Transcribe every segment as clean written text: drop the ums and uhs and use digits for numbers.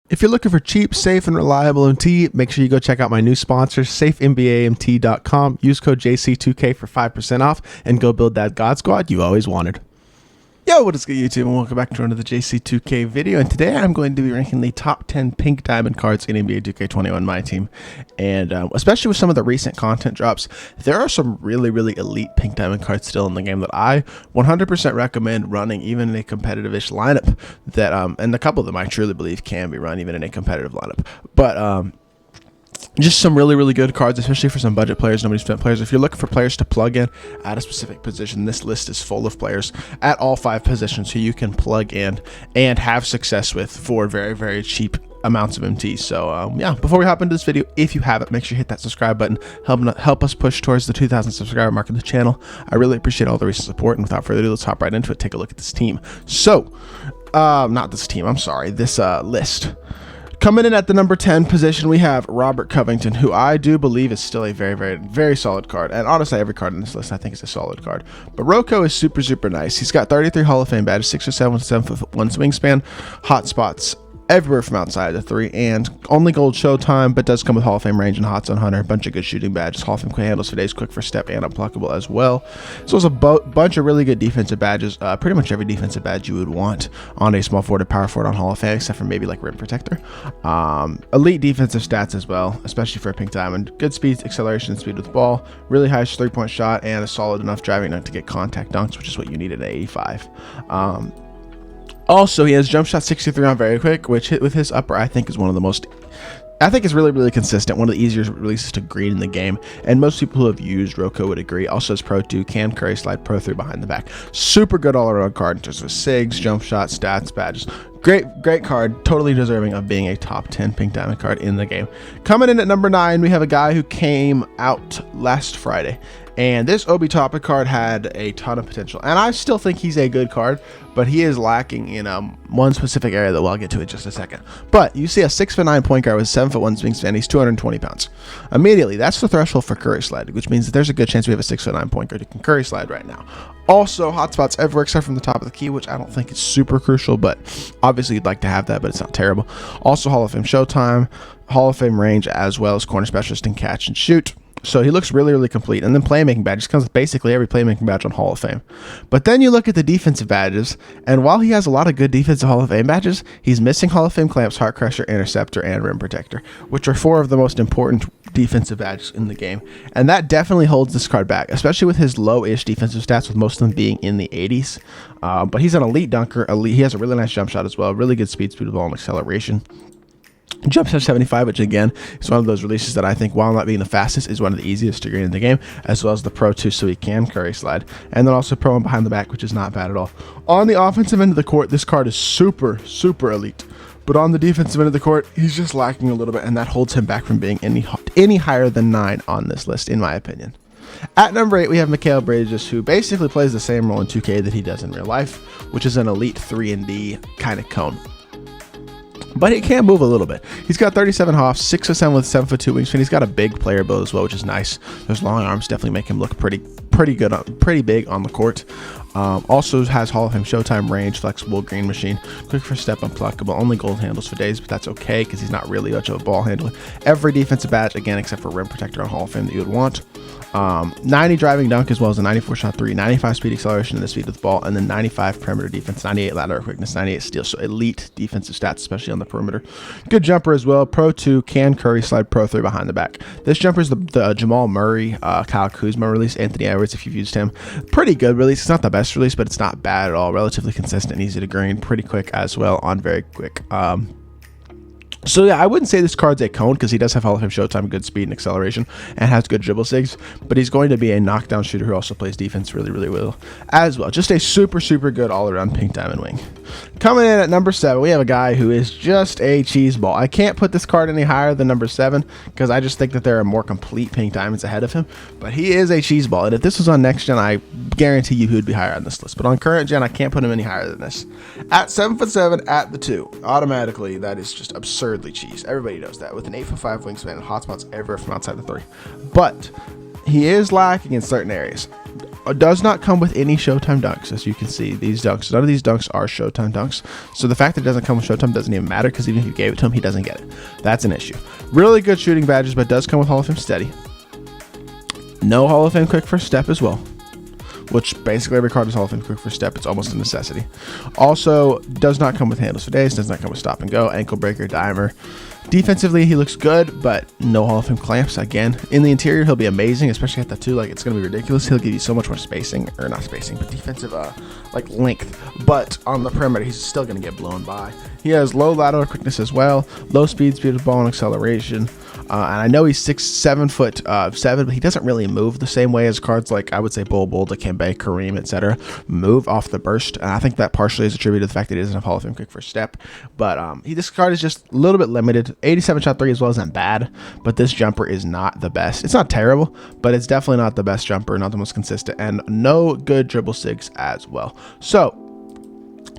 If you're looking for cheap, safe, and reliable MT, make sure you go check out my new sponsor, safenbamt.com. Use code JC2K for 5% off and go build that God Squad you always wanted. Yo, what is good, YouTube, and welcome back to another JC2K video. And today I'm going to be ranking the top 10 pink diamond cards in NBA 2K21 MyTEAM. And especially with some of the recent content drops, there are some really elite pink diamond cards still in the game that I 100% recommend running even in a competitive-ish lineup. That and a couple of them I truly believe can be run even in a competitive lineup. But just some really good cards, especially for some budget players, nobody spent players. If you're looking for players to plug in at a specific position, this list is full of players at all 5 positions who you can plug in and have success with for very cheap amounts of MT. So yeah, before we hop into this video, if you haven't, make sure you hit that subscribe button. Help us push towards the 2,000 subscriber mark of the channel. I really appreciate all the recent support, and without further ado, let's hop right into it. Take a look at this team. So not this team, I'm sorry, this list. Coming in at the number 10 position, we have Robert Covington, who I do believe is still a very solid card. And honestly, every card in this list I think is a solid card. But Rocco is super nice. He's got 33 Hall of Fame badges, 6 or 7 with 7'1" wingspan, hot spots everywhere from outside the 3, and only gold showtime, but does come with Hall of Fame range and hot zone hunter, a bunch of good shooting badges, Hall of Fame quick handles for days, quick for step, and unblockable as well. So it's a bunch of really good defensive badges, pretty much every defensive badge you would want on a small forward or power forward on Hall of Fame, except for maybe like rim protector. Elite defensive stats as well, especially for a pink diamond. Good speed, acceleration, and speed with the ball, really high 3-point shot, and a solid enough driving dunk to get contact dunks, which is what you need at 85. Also, he has jump shot 63 on very quick, which with his upper I think is one of the most, I think it's really consistent, one of the easier releases to green in the game, and most people who have used Rocco would agree. Also has Pro 2, can curry slide, Pro 3 behind the back. Super good all-around card in terms of SIGs, jump shot, stats, badges. Great card, totally deserving of being a top 10 pink diamond card in the game. Coming in at number 9, we have a guy who came out last Friday, and this Obi Toppin card had a ton of potential, and I still think he's a good card, but he is lacking in one specific area that we'll get to in just a second. But you see a 6'9" point guard with 7'1" wingspan, he's 220 pounds. Immediately, that's the threshold for curry slide, which means that there's a good chance we have a 6'9" point guard who can curry slide right now. Also, hotspots everywhere except from the top of the key, which I don't think is super crucial, but obviously you'd like to have that, but it's not terrible. Also, Hall of Fame showtime, Hall of Fame range, as well as corner specialist and catch and shoot. So he looks really complete. And then playmaking badges comes with basically every playmaking badge on Hall of Fame. But then you look at the defensive badges, and while he has a lot of good defensive Hall of Fame badges, he's missing Hall of Fame clamps, heart crusher, interceptor, and rim protector, which are 4 of the most important defensive badges in the game. And that definitely holds this card back, especially with his low-ish defensive stats, with most of them being in the 80s. But he's an elite dunker. He has a really nice jump shot as well, really good speed of the ball, and acceleration. Jump shot 75, which again is one of those releases that I think, while not being the fastest, is one of the easiest to green in the game, as well as the Pro 2, so he can curry slide, and then also Pro 1 behind the back, which is not bad at all. On the offensive end of the court, this card is super elite, but on the defensive end of the court, he's just lacking a little bit, and that holds him back from being any higher than 9 on this list, in my opinion. At number 8, we have Mikal, who basically plays the same role in 2K that he does in real life, which is an elite 3-and-D kind of cone. But he can move a little bit. He's got 37 hops, 6'7" with 7'2" wingspan. He's got a big player build as well, which is nice. Those long arms definitely make him look pretty good, pretty big on the court. Also has Hall of Fame showtime range, flexible green machine, quick for step, unpluckable, only gold handles for days, but that's okay because he's not really much of a ball handler. Every defensive badge, again, except for rim protector on Hall of Fame that you would want. 90 driving dunk, as well as a 94 shot 3, 95 speed acceleration and the speed with the ball, and then 95 perimeter defense, 98 lateral quickness, 98 steal. So elite defensive stats, especially on the perimeter. Good jumper as well. Pro 2, can curry slide, Pro 3 behind the back. This jumper is the Jamal Murray, Kyle Kuzma release, Anthony Edwards if you've used him. Pretty good release. It's not the best release, but it's not bad at all. Relatively consistent, easy to green, pretty quick as well on very quick. So yeah, I wouldn't say this card's a cone because he does have Hall of Fame showtime, good speed and acceleration, and has good dribble sigs, but he's going to be a knockdown shooter who also plays defense really well as well. Just a super good all-around pink diamond wing. Coming in at number 7, we have a guy who is just a cheese ball. I can't put this card any higher than number 7 because I just think that there are more complete pink diamonds ahead of him, but he is a cheese ball, and if this was on next gen, I guarantee you he would be higher on this list, but on current gen, I can't put him any higher than this. At 7'7" at the 2, automatically, that is just absurd. Cheese. Everybody knows that, with an 8'5" wingspan and hotspots everywhere from outside the 3. But he is lacking in certain areas. does not come with any Showtime dunks. As you can see, these dunks, none of these dunks are Showtime dunks. So the fact that it doesn't come with Showtime doesn't even matter, because even if you gave it to him, he doesn't get it. That's an issue. Really good shooting badges, but does come with Hall of Fame steady. No Hall of Fame quick first step as well, which basically every card is Hall of Fame quick first step. It's almost a necessity. Also, does not come with handles for days, does not come with stop and go, ankle breaker, dimer. Defensively, he looks good, but no Hall of Fame clamps. Again, in the interior, he'll be amazing, especially at the 2. Like, it's going to be ridiculous. He'll give you so much more spacing, or not spacing, but defensive, like, length. But on the perimeter, he's still going to get blown by. He has low lateral quickness as well, low speed of ball and acceleration. And I know he's 7 foot 7, but he doesn't really move the same way as cards like, I would say, Bol Bol, Dikembe, Kareem, etc. move off the burst. And I think that partially is attributed to the fact that he doesn't have Hall of Fame quick first step. But this card is just a little bit limited. 87 shot 3 as well isn't bad, but this jumper is not the best. It's not terrible, but it's definitely not the best jumper, not the most consistent, and no good dribble sigs as well. So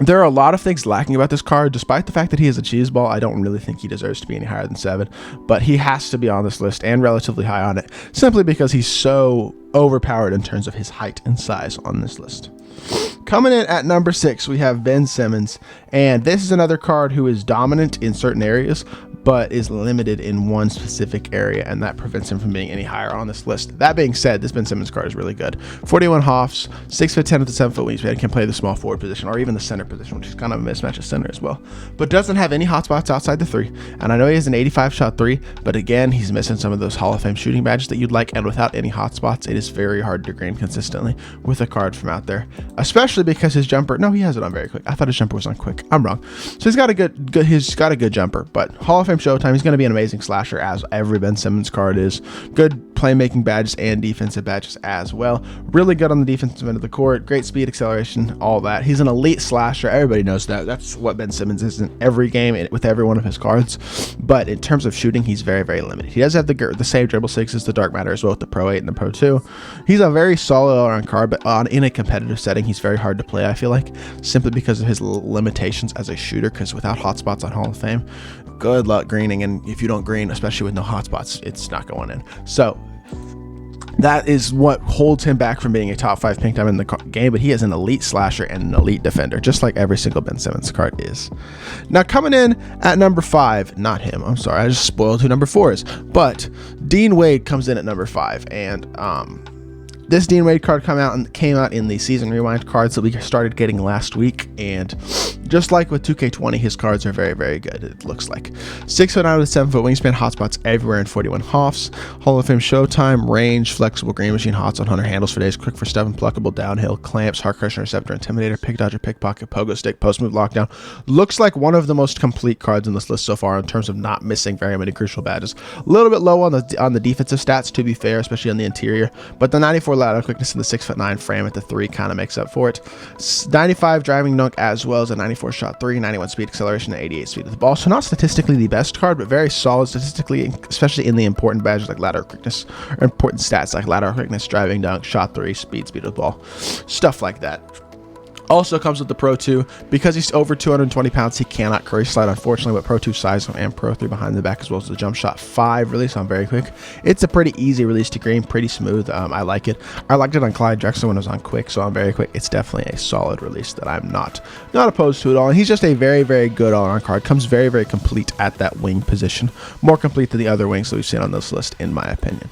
there are a lot of things lacking about this card. Despite the fact that he is a cheese ball, I don't really think he deserves to be any higher than 7, but he has to be on this list and relatively high on it, simply because he's so overpowered in terms of his height and size on this list. Coming in at number 6, we have Ben Simmons, and this is another card who is dominant in certain areas, but is limited in one specific area, and that prevents him from being any higher on this list. That being said, this Ben Simmons card is really good. 41 hops, 6'10" with a 7 foot wingspan, can play the small forward position or even the center position, which is kind of a mismatch at center as well, but doesn't have any hotspots outside the 3. And I know he has an 85 shot 3, but again, he's missing some of those Hall of Fame shooting badges that you'd like, and without any hotspots, it is very hard to green consistently with a card from out there, especially because his jumper, no, he has it on very quick. I thought his jumper was on quick. I'm wrong. So he's got a good jumper, but Hall of Fame Showtime, he's going to be an amazing slasher, as every Ben Simmons card is. Good playmaking badges and defensive badges as well. Really good on the defensive end of the court. Great speed, acceleration, all that. He's an elite slasher. Everybody knows that. That's what Ben Simmons is in every game with every one of his cards. But in terms of shooting, he's very, very limited. He does have the same dribble 6 as the Dark Matter as well, with the Pro 8 and the Pro 2. He's a very solid all-around card, but in a competitive setting, he's very hard to play, I feel like, simply because of his limitations as a shooter, because without hotspots on Hall of Fame, good luck greening, and if you don't green, especially with no hotspots, it's not going in. So that is what holds him back from being a top 5 pink diamond in the game, but he is an elite slasher and an elite defender, just like every single Ben Simmons card is. Now, coming in at number 5, not him, I'm sorry, I just spoiled who number 4 is, but Dean Wade comes in at number 5, and this Dean Wade card came out in the Season Rewind cards that we started getting last week, and just like with 2K20, his cards are very, very good, it looks like. 6'9" with 7 foot wingspan, hotspots everywhere in 41 hops, Hall of Fame Showtime, range, flexible green machine, hots on 100, handles for days, quick for 7, pluckable, downhill, clamps, heart crusher, receptor, intimidator, pick dodger, pickpocket, pogo stick, post move, lockdown. Looks like one of the most complete cards in this list so far in terms of not missing very many crucial badges. A little bit low on the defensive stats, to be fair, especially on the interior, but the 94 lateral quickness and the 6'9" frame at the 3 kind of makes up for it. 95 driving dunk as well as a 94 shot 3, 91 speed acceleration, and 88 speed of the ball. So not statistically the best card, but very solid statistically, especially in the important badges like lateral quickness, or important stats like lateral quickness, driving dunk, shot 3, speed of the ball, stuff like that. Also comes with the Pro 2. Because he's over 220 pounds, he cannot curry slide, unfortunately, but Pro 2 size and Pro 3 behind the back, as well as the jump shot 5 release on very quick. It's a pretty easy release to green, pretty smooth. I like it. I liked it on Clyde Drexler when it was on quick, so on very quick, it's definitely a solid release that I'm not opposed to at all. And he's just a very, very good all-around card. Comes very, very complete at that wing position. More complete than the other wings that we've seen on this list, in my opinion.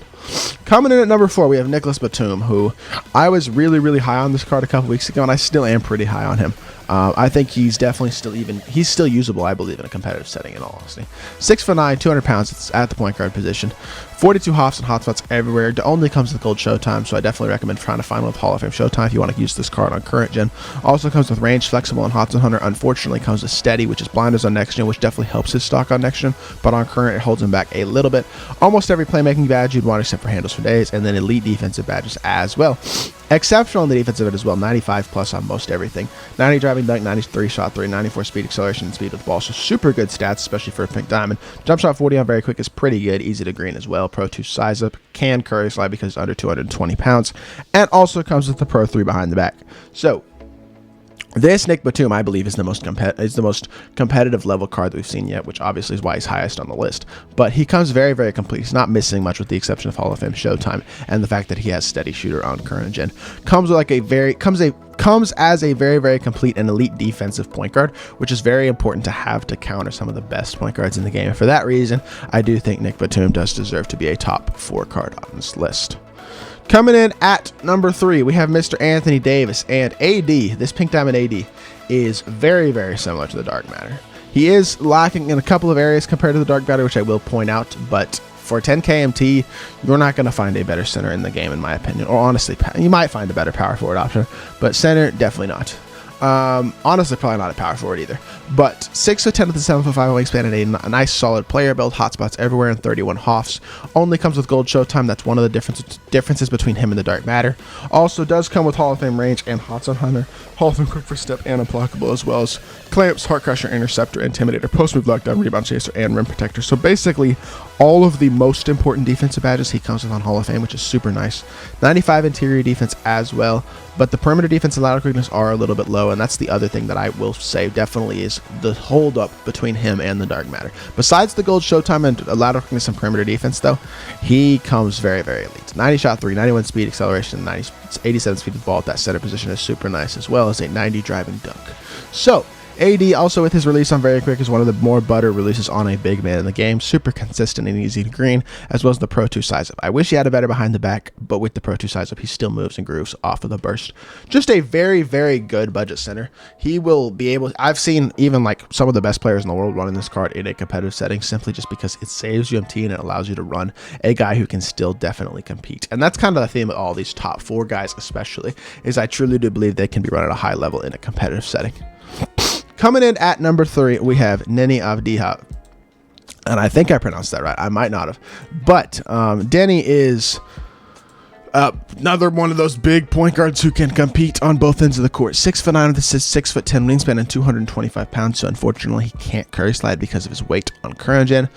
Coming in at number 4, we have Nicolas Batum, who I was really, really high on this card a couple weeks ago, and I still am pretty high on him. I think he's definitely he's still usable, I believe, in a competitive setting, in all honesty. 6'9", 200 pounds, it's at the point guard position. 42 hops and hotspots everywhere. It only comes with gold Showtime, so I definitely recommend trying to find one with Hall of Fame Showtime if you want to use this card on current gen. Also comes with range, flexible, and hots on 100. Unfortunately, comes with steady, which is blinders on next gen, which definitely helps his stock on next gen, but on current, it holds him back a little bit. Almost every playmaking badge you'd want except for handles for days, and then elite defensive badges as well. Exceptional on the defensive end as well, 95 plus on most everything. 90 driving dunk, 93 shot 3, 94 speed acceleration and speed of the ball. So super good stats, especially for a pink diamond. Jump shot 40 on very quick is pretty good, easy to green as well. Pro 2 size up, can curry slide because it's under 220 pounds, and also comes with the Pro 3 behind the back. So This Nick Batum, I believe, is the most competitive level card that we've seen yet, which obviously is why he's highest on the list. But he comes very, very complete. He's not missing much, with the exception of Hall of Fame Showtime and the fact that he has steady shooter on current gen. Comes as a very, very complete and elite defensive point guard, which is very important to have to counter some of the best point guards in the game. And for that reason, I do think Nick Batum does deserve to be a top 4 card on this list. Coming in at number 3, we have Mr. Anthony Davis, and AD. This Pink Diamond AD is very, very similar to the Dark Matter. He is lacking in a couple of areas compared to the Dark Matter, which I will point out, but for 10K MT, you're not going to find a better center in the game, in my opinion. Or honestly, you might find a better power forward option, but center, definitely not. Honestly, probably not a power forward either. But 6'10" with a 7'5" wingspan and a nice solid player build, hotspots everywhere, and 31 Hoffs. Only comes with gold Showtime. That's one of the differences between him and the Dark Matter. Also does come with Hall of Fame range and Hots on Hunter, Hall of Fame quick first step and unblockable, as well as clamps, heart crusher, interceptor, intimidator, post move, lockdown, rebound chaser, and rim protector. So basically, all of the most important defensive badges he comes with on Hall of Fame, which is super nice. 95 interior defense as well, but the perimeter defense and lateral quickness are a little bit low, and that's the other thing that I will say definitely is the hold up between him and the Dark Matter. Besides the gold Showtime and lateral quickness and perimeter defense, though, he comes very, very elite. 90 shot 3, 91 speed, acceleration, 87 speed with the ball at that center position is super nice, as well as a 90 driving dunk. So AD, also with his release on very quick, is one of the more butter releases on a big man in the game. Super consistent and easy to green, as well as the Pro 2 size up. I wish he had a better behind the back, but with the Pro 2 size up, he still moves and grooves off of the burst. Just a very, very good budget center. He will be able, I've seen even like some of the best players in the world running this card in a competitive setting, simply just because it saves you MT and it allows you to run a guy who can still definitely compete. And that's kind of the theme of all these top 4 guys especially, is I truly do believe they can be run at a high level in a competitive setting. Coming in at number 3, we have Neni Avdiha. And I think I pronounced that right. I might not have. But Denny is another one of those big point guards who can compete on both ends of the court. 6'9" with a 6'10" wingspan and 225 pounds. So unfortunately, he can't curry slide because of his weight on current gen.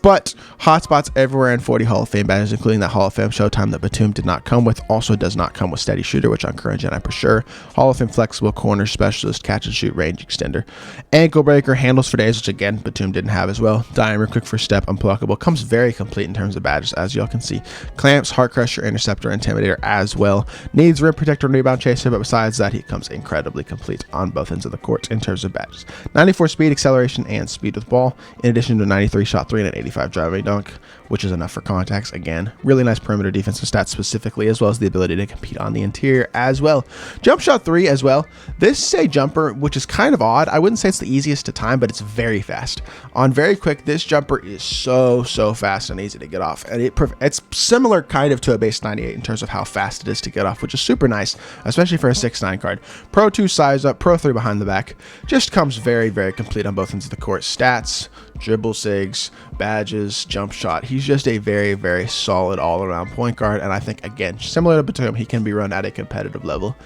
But hotspots everywhere and 40 Hall of Fame badges, including that Hall of Fame Showtime that Batum did not come with. Also does not come with steady shooter, which on current gen I prefer. Hall of Fame flexible corner specialist, catch and shoot range extender, ankle breaker, handles for days, which again Batum didn't have as well. Dimer, quick first step, unblockable. Comes very complete in terms of badges, as y'all can see. Clamps, heart crusher, interceptor, intimidator as well. Needs rim protector and rebound chaser, but besides that, he comes incredibly complete on both ends of the court in terms of badges. 94 speed, acceleration, and speed with ball, in addition to 93 shot 3 and an 85 driving dunk, which is enough for contacts. Again, really nice perimeter defensive stats specifically, as well as the ability to compete on the interior as well. Jump shot 3 as well. This is a jumper, which is kind of odd. I wouldn't say it's the easiest to time, but it's very fast. On very quick, this jumper is so fast and easy to get off. And it's similar kind of to a base 98 in terms of how fast it is to get off, which is super nice, especially for a 6'9" card. Pro 2 size up, Pro 3 behind the back. Just comes very, very complete on both ends of the court. Stats, dribble sigs, badges, jump shot. He's just a very, very solid all-around point guard, and I think, again, similar to Batum, he can be run at a competitive level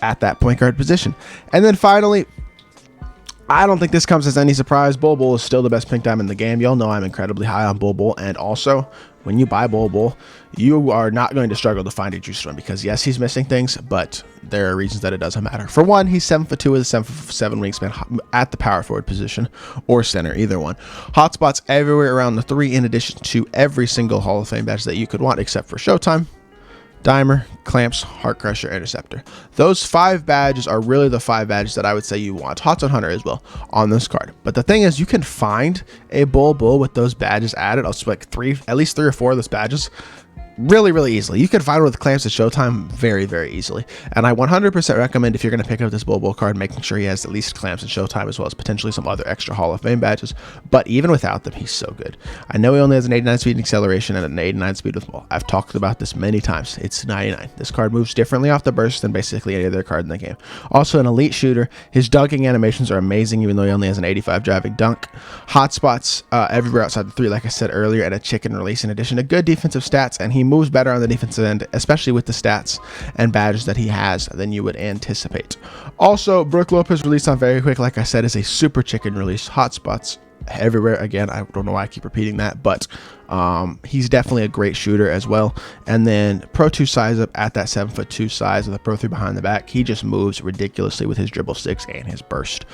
at that point guard position. And then finally, I don't think this comes as any surprise, Bol Bol is still the best pink diamond in the game. Y'all know I'm incredibly high on Bol Bol, and also, when you buy Bol Bol, you are not going to struggle to find a juice run, because yes, he's missing things, but there are reasons that it doesn't matter. For one, he's 7'2" with a 7'7" wingspan at the power forward position or center, either one. Hotspots everywhere around the 3, in addition to every single Hall of Fame badge that you could want, except for Showtime, Dimer, Clamps, Heart Crusher, Interceptor. Those 5 badges are really the 5 badges that I would say you want. Hots on Hunter as well on this card. But the thing is, you can find a Bol Bol with those badges added. I'll spec at least 3 or 4 of those badges really easily. You can find one with Clamps at Showtime very easily. And I 100% recommend, if you're going to pick up this Bol Bol card, making sure he has at least Clamps and Showtime, as well as potentially some other extra Hall of Fame badges. But even without them, he's so good. I know he only has an 89 speed and acceleration and an 89 speed with ball. I've talked about this many times. It's 99. This card moves differently off the burst than basically any other card in the game. Also an elite shooter. His dunking animations are amazing, even though he only has an 85 driving dunk. Hotspots everywhere outside the 3, like I said earlier, and a chicken release, in addition to good defensive stats, and he moves better on the defensive end, especially with the stats and badges that he has, than you would anticipate. Also, Brook Lopez released on very quick, like I said, is a super chicken release. Hotspots everywhere. Again, I don't know why I keep repeating that, but he's definitely a great shooter as well. And then Pro 2 size up at that 7'2" size with a Pro 3 behind the back. He just moves ridiculously with his dribble sticks and his burst.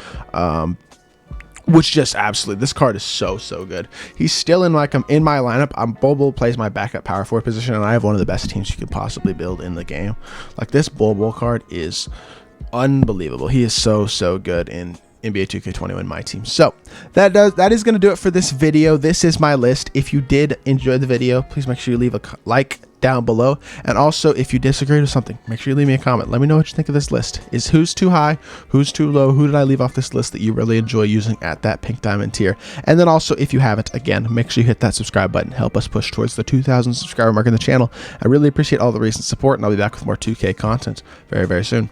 Which just absolutely, this card is so good. He's still in my lineup. Bol Bol plays my backup power forward position, and I have one of the best teams you could possibly build in the game. Like, this Bol Bol card is unbelievable. He is so good in NBA 2K21 MyTEAM. So that is going to do it for this video. This is my list. If you did enjoy the video, please make sure you leave a like down below. And also, if you disagree with something, make sure you leave me a comment. Let me know what you think of this list. Is who's too high, who's too low, who did I leave off this list that you really enjoy using at that pink diamond tier? And then also, if you haven't, again, make sure you hit that subscribe button. Help us push towards the 2,000 subscriber mark in the channel. I really appreciate all the recent support, and I'll be back with more 2K content very soon.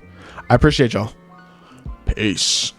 I appreciate y'all. Peace.